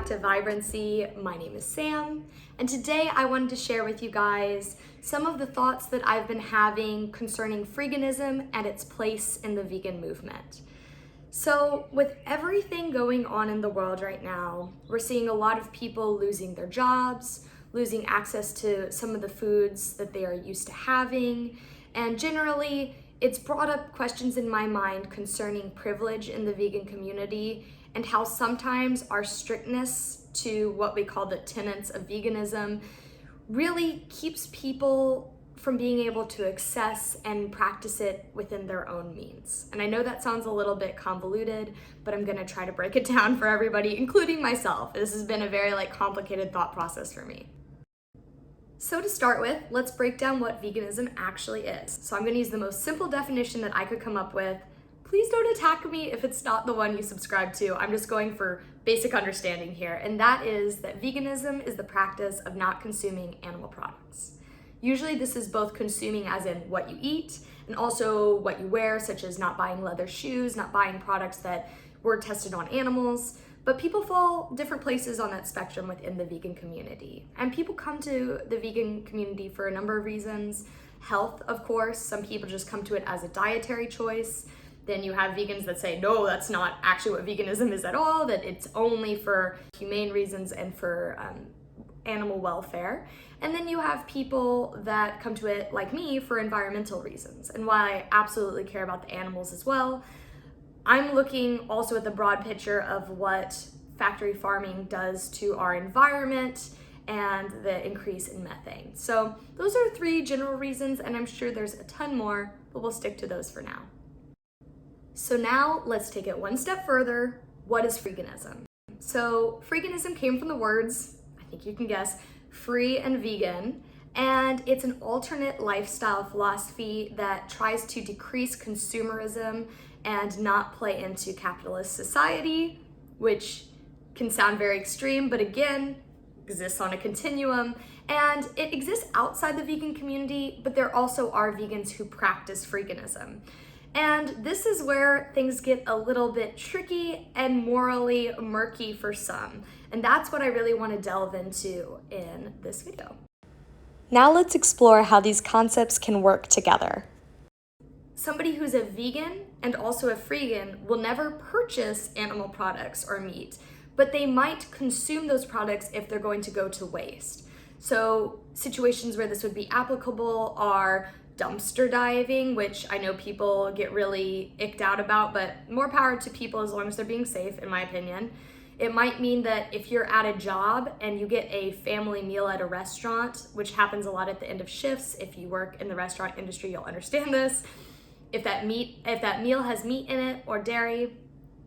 back to VibranSea. My name is Sam, and today I wanted to share with you guys some of the thoughts that I've been having concerning Freeganism and its place in the vegan movement. So with everything going on in the world right now, we're seeing a lot of people losing their jobs, losing access to some of the foods that they are used to having, and generally it's brought up questions in my mind concerning privilege in the vegan community and how sometimes our strictness to what we call the tenets of veganism really keeps people from being able to access and practice it within their own means. And I know that sounds a little bit convoluted, but I'm gonna try to break it down for everybody, including myself. This has been a very complicated thought process for me. So to start with, let's break down what veganism actually is. So I'm gonna use the most simple definition that I could come up with. Please don't attack me if it's not the one you subscribe to. I'm just going for basic understanding here, and that is that veganism is the practice of not consuming animal products. Usually this is both consuming as in what you eat and also what you wear, such as not buying leather shoes, not buying products that were tested on animals. But people fall different places on that spectrum within the vegan community. And people come to the vegan community for a number of reasons. Health, of course. Some people just come to it as a dietary choice. Then you have vegans that say, no, that's not actually what veganism is at all, that it's only for humane reasons and for animal welfare. And then you have people that come to it, like me, for environmental reasons. And while I absolutely care about the animals as well, I'm looking also at the broad picture of what factory farming does to our environment and the increase in methane. So those are three general reasons, and I'm sure there's a ton more, but we'll stick to those for now. So now let's take it one step further. What is Freeganism? So Freeganism came from the words, I think you can guess, free and vegan, and it's an alternate lifestyle philosophy that tries to decrease consumerism and not play into capitalist society, which can sound very extreme, but again, exists on a continuum, and it exists outside the vegan community, but there also are vegans who practice Freeganism. And this is where things get a little bit tricky and morally murky for some. And that's what I really want to delve into in this video. Now let's explore how these concepts can work together. Somebody who's a vegan and also a freegan will never purchase animal products or meat, but they might consume those products if they're going to go to waste. So situations where this would be applicable are dumpster diving, which I know people get really icked out about, but more power to people as long as they're being safe, in my opinion. It might mean that if you're at a job and you get a family meal at a restaurant, which happens a lot at the end of shifts, if you work in the restaurant industry, you'll understand this. If that meal has meat in it or dairy,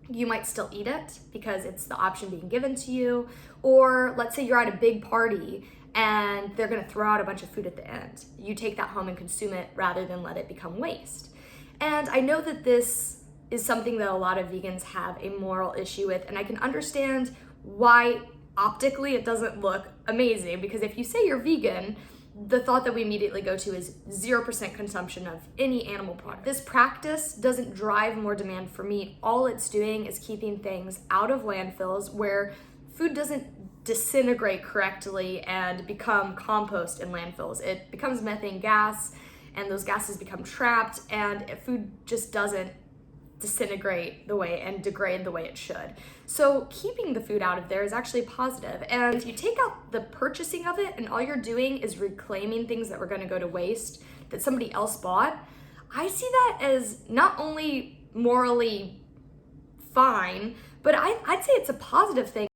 you might still eat it because it's the option being given to you. Or let's say you're at a big party and they're gonna throw out a bunch of food at the end. You take that home and consume it rather than let it become waste. And I know that this is something that a lot of vegans have a moral issue with, and I can understand why optically it doesn't look amazing, because if you say you're vegan, the thought that we immediately go to is 0% consumption of any animal product. This practice doesn't drive more demand for meat. All it's doing is keeping things out of landfills where food doesn't disintegrate correctly and become compost in landfills. It becomes methane gas, and those gases become trapped, and food just doesn't disintegrate the way and degrade the way it should. So keeping the food out of there is actually positive. And if you take out the purchasing of it and all you're doing is reclaiming things that were going to go to waste that somebody else bought, I see that as not only morally fine, but I'd say it's a positive thing.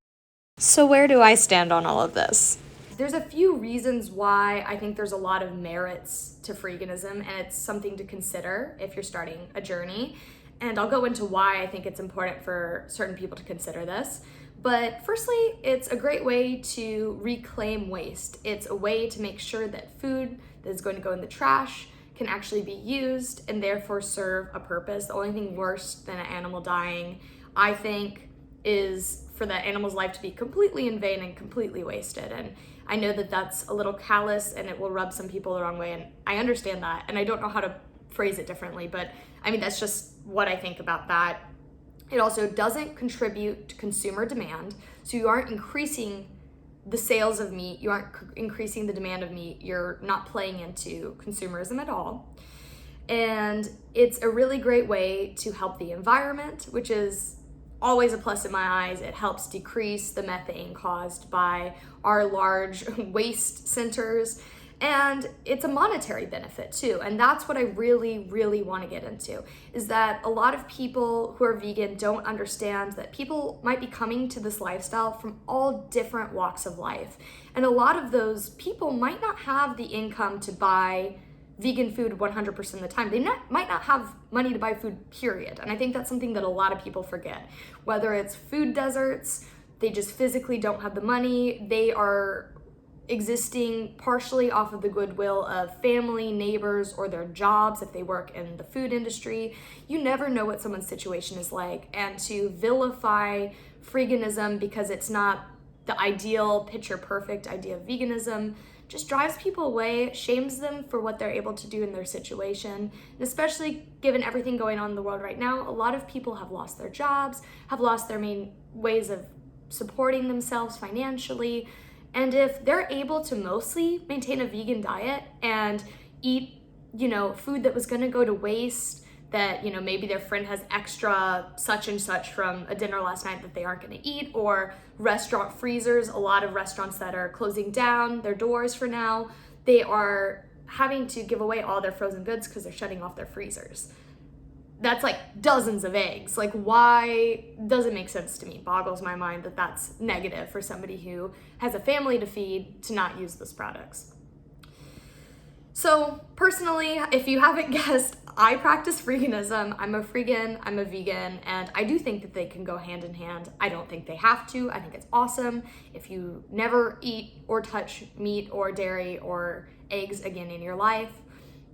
So where do I stand on all of this? There's a few reasons why I think there's a lot of merits to Freeganism, and it's something to consider if you're starting a journey. And I'll go into why I think it's important for certain people to consider this. But firstly, it's a great way to reclaim waste. It's a way to make sure that food that is going to go in the trash can actually be used and therefore serve a purpose. The only thing worse than an animal dying, I think, is for that animal's life to be completely in vain and completely wasted. And I know that that's a little callous and it will rub some people the wrong way, and I understand that, and I don't know how to phrase it differently, but I mean, that's just what I think about that. It also doesn't contribute to consumer demand, so you aren't increasing the sales of meat, you aren't increasing the demand of meat, you're not playing into consumerism at all. And it's a really great way to help the environment, which is always a plus in my eyes. It helps decrease the methane caused by our large waste centers. And it's a monetary benefit too. And that's what I really, really want to get into, is that a lot of people who are vegan don't understand that people might be coming to this lifestyle from all different walks of life. And a lot of those people might not have the income to buy vegan food 100% of the time. They might not have money to buy food, period. And I think that's something that a lot of people forget. Whether it's food deserts, they just physically don't have the money, they are existing partially off of the goodwill of family, neighbors, or their jobs if they work in the food industry. You never know what someone's situation is like. And to vilify freeganism because it's not the ideal, picture perfect idea of veganism just drives people away, shames them for what they're able to do in their situation. And especially given everything going on in the world right now, a lot of people have lost their jobs, have lost their main ways of supporting themselves financially. And if they're able to mostly maintain a vegan diet and eat, food that was gonna go to waste, that, maybe their friend has extra such and such from a dinner last night that they aren't gonna eat, or restaurant freezers, a lot of restaurants that are closing down their doors for now, they are having to give away all their frozen goods because they're shutting off their freezers. That's like dozens of eggs. Like, why? Doesn't make sense to me. Boggles my mind that that's negative for somebody who has a family to feed to not use those products. So personally, if you haven't guessed, I practice Freeganism. I'm a Freegan, I'm a vegan, and I do think that they can go hand in hand. I don't think they have to. I think it's awesome if you never eat or touch meat or dairy or eggs again in your life.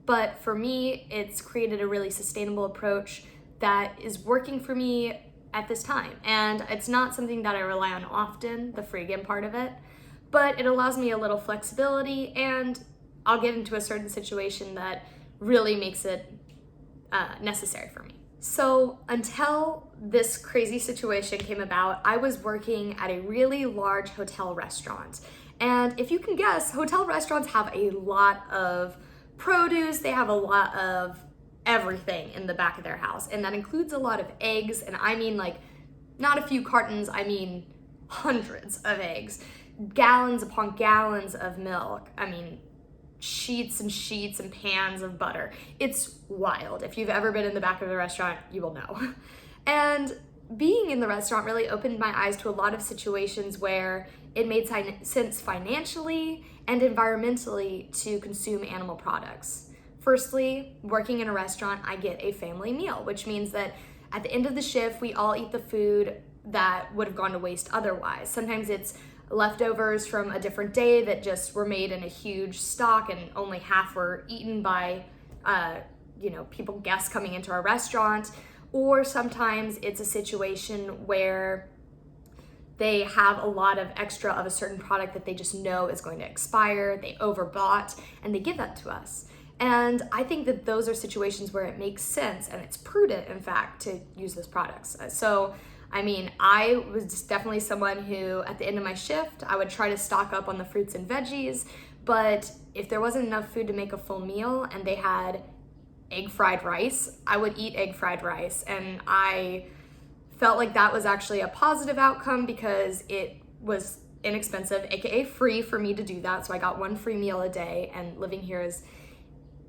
But for me, it's created a really sustainable approach that is working for me at this time. And it's not something that I rely on often, the Freegan part of it, but it allows me a little flexibility, and I'll get into a certain situation that really makes it necessary for me. So until this crazy situation came about, I was working at a really large hotel restaurant. And if you can guess, hotel restaurants have a lot of produce, they have a lot of everything in the back of their house, and that includes a lot of eggs. And I mean, like, not a few cartons, I mean hundreds of eggs, gallons upon gallons of milk, I mean sheets and sheets and pans of butter. It's wild. If you've ever been in the back of the restaurant, you will know. And being in the restaurant really opened my eyes to a lot of situations where it made sense financially and environmentally to consume animal products. Firstly, working in a restaurant, I get a family meal, which means that at the end of the shift, we all eat the food that would have gone to waste otherwise. Sometimes it's leftovers from a different day that just were made in a huge stock and only half were eaten by guests coming into our restaurant. Or sometimes it's a situation where they have a lot of extra of a certain product that they just know is going to expire, they overbought, and they give that to us. And I think that those are situations where it makes sense and it's prudent, in fact, to use those products. So, I mean, I was definitely someone who, at the end of my shift, I would try to stock up on the fruits and veggies, but if there wasn't enough food to make a full meal and they had egg fried rice, I would eat egg fried rice. And I felt like that was actually a positive outcome because it was inexpensive, aka free, for me to do that. So I got one free meal a day, and living here is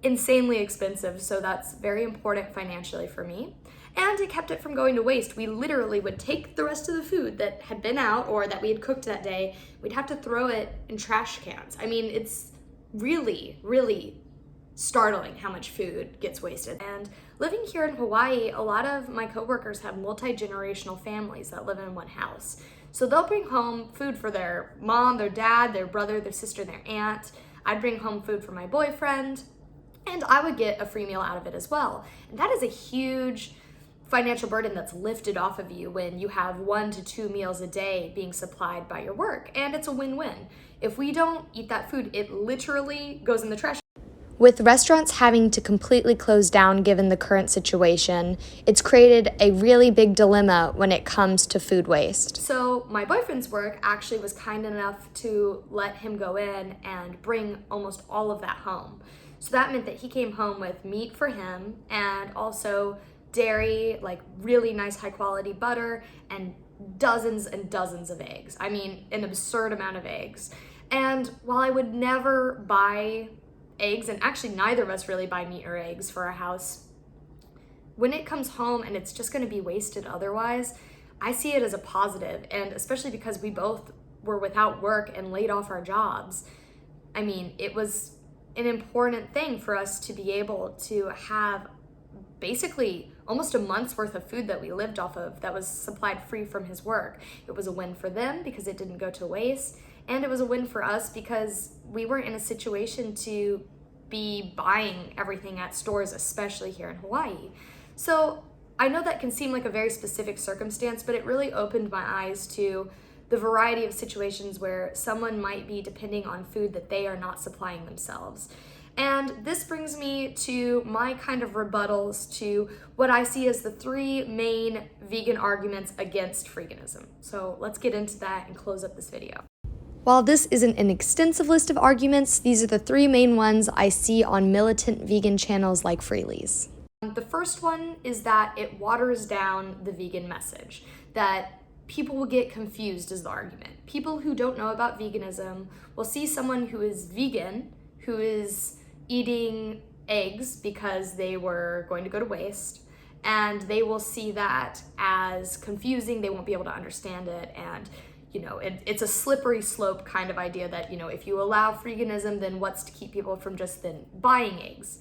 insanely expensive, so that's very important financially for me. And it kept it from going to waste. We literally would take the rest of the food that had been out or that we had cooked that day, we'd have to throw it in trash cans. I mean, it's really, really startling how much food gets wasted. And living here in Hawaii, a lot of my coworkers have multi-generational families that live in one house. So they'll bring home food for their mom, their dad, their brother, their sister, their aunt. I'd bring home food for my boyfriend, and I would get a free meal out of it as well. And that is a huge financial burden that's lifted off of you when you have 1 to 2 meals a day being supplied by your work. And it's a win-win. If we don't eat that food, it literally goes in the trash. With restaurants having to completely close down given the current situation, it's created a really big dilemma when it comes to food waste. So my boyfriend's work actually was kind enough to let him go in and bring almost all of that home. So that meant that he came home with meat for him and also dairy, like really nice high quality butter, and dozens and dozens of eggs. I mean, an absurd amount of eggs. And while I would never buy eggs, and actually neither of us really buy meat or eggs for our house, when it comes home and it's just going to be wasted otherwise, I see it as a positive. And especially because we both were without work and laid off our jobs, I mean, it was an important thing for us to be able to have basically almost a month's worth of food that we lived off of that was supplied free from his work. It was a win for them because it didn't go to waste, and it was a win for us because we weren't in a situation to be buying everything at stores, especially here in Hawaii. So I know that can seem like a very specific circumstance, but it really opened my eyes to the variety of situations where someone might be depending on food that they are not supplying themselves. And this brings me to my kind of rebuttals to what I see as the three main vegan arguments against freeganism. So let's get into that and close up this video. While this isn't an extensive list of arguments, these are the three main ones I see on militant vegan channels like Freely's. The first one is that it waters down the vegan message, that people will get confused is the argument. People who don't know about veganism will see someone who is vegan, who is eating eggs because they were going to go to waste, and they will see that as confusing. They won't be able to understand it, and it's a slippery slope kind of idea that, if you allow freeganism, then what's to keep people from just then buying eggs?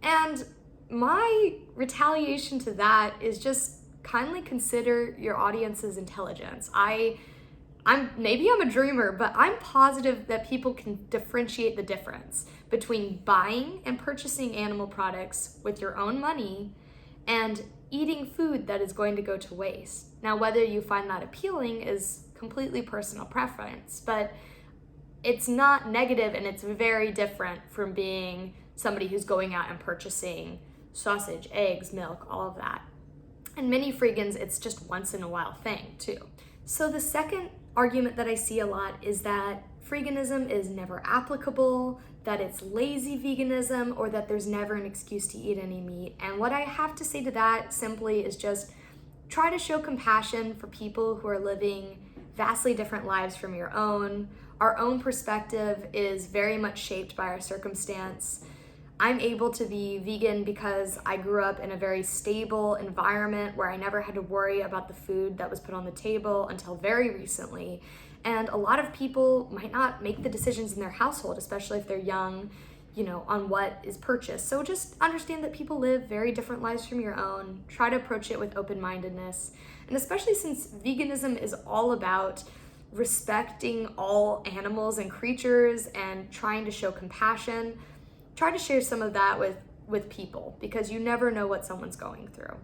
And my retaliation to that is just kindly consider your audience's intelligence. Maybe I'm a dreamer, but I'm positive that people can differentiate the difference between buying and purchasing animal products with your own money and eating food that is going to go to waste. Now, whether you find that appealing is completely personal preference, but it's not negative, and it's very different from being somebody who's going out and purchasing sausage, eggs, milk, all of that. And many freegans, it's just once in a while thing too. So the second argument that I see a lot is that freeganism is never applicable, that it's lazy veganism, or that there's never an excuse to eat any meat. And what I have to say to that simply is just try to show compassion for people who are living vastly different lives from your own. Our own perspective is very much shaped by our circumstance. I'm able to be vegan because I grew up in a very stable environment where I never had to worry about the food that was put on the table until very recently. And a lot of people might not make the decisions in their household, especially if they're young, on what is purchased. So just understand that people live very different lives from your own. Try to approach it with open-mindedness. And especially since veganism is all about respecting all animals and creatures and trying to show compassion, try to share some of that with people, because you never know what someone's going through.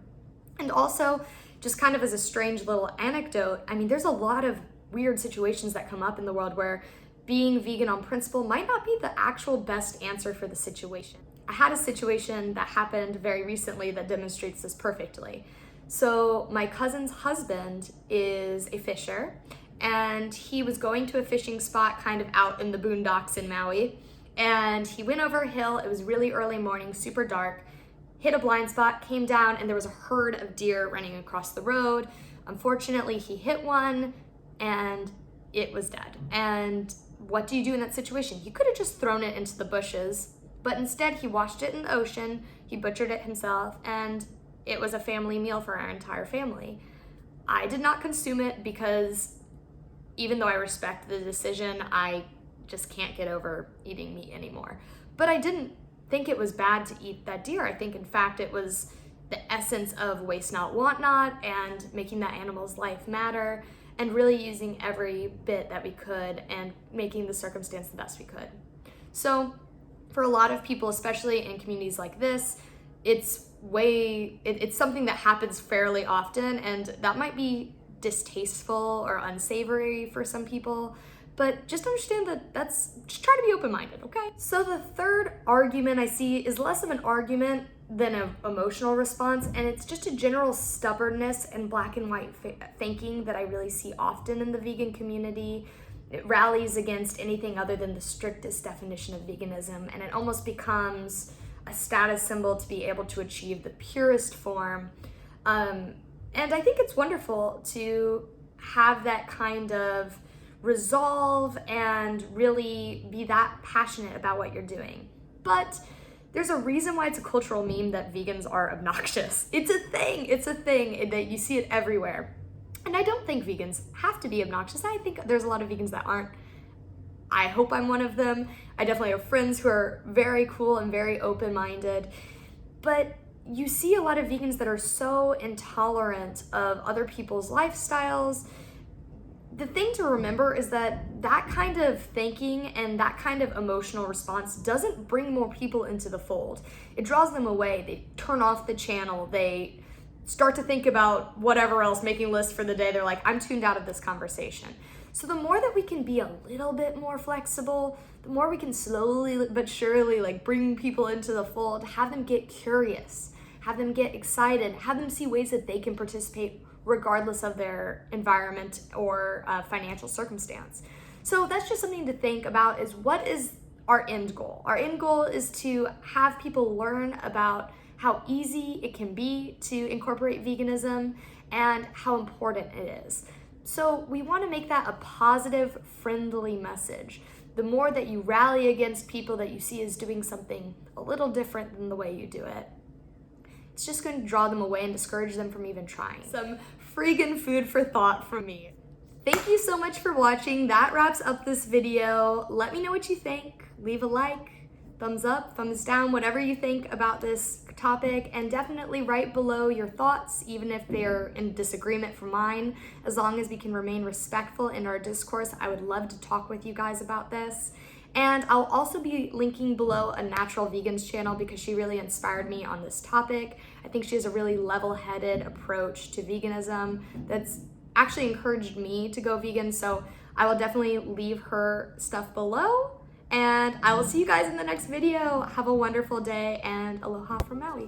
And also, just kind of as a strange little anecdote, I mean, there's a lot of weird situations that come up in the world where being vegan on principle might not be the actual best answer for the situation. I had a situation that happened very recently that demonstrates this perfectly. So my cousin's husband is a fisher, and he was going to a fishing spot kind of out in the boondocks in Maui. And he went over a hill. It was really early morning, super dark, hit a blind spot, came down, and there was a herd of deer running across the road. Unfortunately, he hit one and it was dead. And what do you do in that situation? He could have just thrown it into the bushes, but instead he washed it in the ocean, he butchered it himself, and it was a family meal for our entire family. I did not consume it because even though I respect the decision, I just can't get over eating meat anymore. But I didn't think it was bad to eat that deer. I think in fact it was the essence of waste not, want not, and making that animal's life matter, and really using every bit that we could and making the circumstance the best we could. So for a lot of people, especially in communities like this, it's something that happens fairly often, and that might be distasteful or unsavory for some people. but just understand that just try to be open-minded, okay? So the third argument I see is less of an argument than an emotional response, and it's just a general stubbornness and black and white thinking that I really see often in the vegan community. It rallies against anything other than the strictest definition of veganism, and it almost becomes a status symbol to be able to achieve the purest form. And I think it's wonderful to have that kind of resolve and really be that passionate about what you're doing. But there's a reason why it's a cultural meme that vegans are obnoxious. It's a thing that you see it everywhere. And I don't think vegans have to be obnoxious. I think there's a lot of vegans that aren't. I hope I'm one of them. I definitely have friends who are very cool and very open-minded. But you see a lot of vegans that are so intolerant of other people's lifestyles. The thing to remember is that that kind of thinking and that kind of emotional response doesn't bring more people into the fold. It draws them away. They turn off the channel. They start to think about whatever else, making lists for the day. They're like, I'm tuned out of this conversation. So the more that we can be a little bit more flexible, the more we can slowly but surely like bring people into the fold, have them get curious, have them get excited, have them see ways that they can participate regardless of their environment or financial circumstance. So that's just something to think about, is what is our end goal? Our end goal is to have people learn about how easy it can be to incorporate veganism and how important it is. So we want to make that a positive, friendly message. The more that you rally against people that you see as doing something a little different than the way you do it, it's just going to draw them away and discourage them from even trying. Some freegan food for thought from me. Thank you so much for watching. That wraps up this video. Let me know what you think. Leave a like, thumbs up, thumbs down, whatever you think about this topic, and definitely write below your thoughts, even if they're in disagreement from mine. As long as we can remain respectful in our discourse, I would love to talk with you guys about this. And I'll also be linking below Unnatural Vegan's channel because she really inspired me on this topic. I think she has a really level-headed approach to veganism that's actually encouraged me to go vegan, so I will definitely leave her stuff below. And I will see you guys in the next video. Have a wonderful day, and aloha from Maui.